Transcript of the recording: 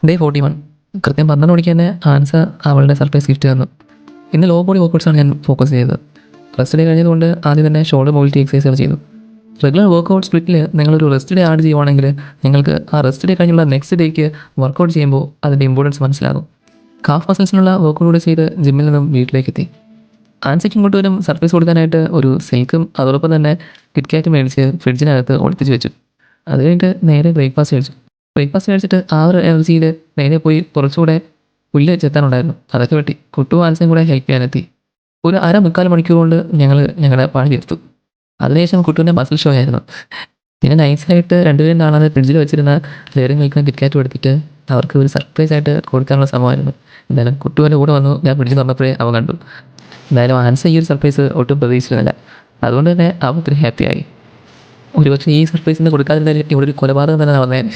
Day 41 കൃത്യം 12 മണിക്ക് തന്നെ ആൻസ അവളുടെ സർപ്രൈസ് ഗിഫ്റ്റ് തന്നു. ഇന്ന് ലോ ബോഡി വർക്കൗട്ട്സാണ് ഞാൻ ഫോക്കസ് ചെയ്തത്. റെസ്റ്റ് ഡേ കഴിഞ്ഞതുകൊണ്ട് ആദ്യം തന്നെ ഷോൾഡർ മൊബിലിറ്റി എക്സസൈസുകൾ ചെയ്തു. റെഗുലർ വർക്കൗട്ട് സ്പ്ലിറ്റിൽ നിങ്ങളൊരു റെസ്റ്റ് ഡേ ആഡ് ചെയ്യുവാണെങ്കിൽ നിങ്ങൾക്ക് ആ റെസ്റ്റ് ഡേ കഴിഞ്ഞുള്ള നെക്സ്റ്റ് ഡേക്ക് വർക്കൗട്ട് ചെയ്യുമ്പോൾ അതിൻ്റെ ഇമ്പോർട്ടൻസ് മനസ്സിലാകും. കാഫ് മസിൽസിനുള്ള വർക്കൗട്ട് ചെയ്ത് ജിമ്മിൽ നിന്നും വീട്ടിലേക്ക് എത്തി. ആൻസയ്ക്ക് ഇങ്ങോട്ട് വരും സർപ്രൈസ് കൊടുക്കാനായിട്ട് ഒരു സിൽക്കും അതോടൊപ്പം തന്നെ കിറ്റ്കാറ്റ് മേടിച്ച് ഫ്രിഡ്ജിനകത്ത് ഒളിപ്പിച്ച് വെച്ചു. അത് കഴിഞ്ഞിട്ട് നേരെ ബ്രേക്ക്ഫാസ്റ്റ് കഴിച്ചു. ബ്രേക്ക്ഫാസ്റ്റ് കഴിച്ചിട്ട് ആ ഒരു എനർജിയിൽ നേരെ പോയി കുറച്ചുകൂടെ പുല്ല് ചെത്താനുണ്ടായിരുന്നു. അതൊക്കെ വെട്ടി കുട്ടും ആൻസയും കൂടെ ഹെൽപ്പ് ചെയ്യാനെത്തി. ഒരു മുക്കാൽ മണിക്കൂർ കൊണ്ട് ഞങ്ങൾ ഞങ്ങളുടെ പണി തീർത്തു. അതിനുശേഷം കുട്ടുവിൻ്റെ മസിൽ ഷോ ആയിരുന്നു. പിന്നെ നൈസായിട്ട് രണ്ടുപേരും കാണാതെ ഫ്രിഡ്ജിൽ വെച്ചിരുന്ന ഡയറി മിൽക്കും കിറ്റ്കാറ്റും എടുത്തിട്ട് അവർക്ക് ഒരു സർപ്രൈസ് ആയിട്ട് കൊടുക്കാനുള്ള ശ്രമമായിരുന്നു. എന്തായാലും കുട്ടുവിൻ്റെ കൂടെ വന്നു. ഞാൻ ഫ്രിഡ്ജിൽ തുറന്നപ്പോഴേ അവൻ കണ്ടു. എന്തായാലും ആൻസ ഈ ഒരു സർപ്രൈസ് ഒട്ടും പ്രതീക്ഷിച്ചിരുന്നില്ല. അതുകൊണ്ട് തന്നെ അവൻ ഒത്തിരി ഹാപ്പിയായി. ഒരുപക്ഷെ ഈ സർപ്രൈസിന് കൊടുക്കാതിരുന്നതിൽ ഇവിടെ ഒരു കൊലപാതകം തന്നെ നടന്നേനെ.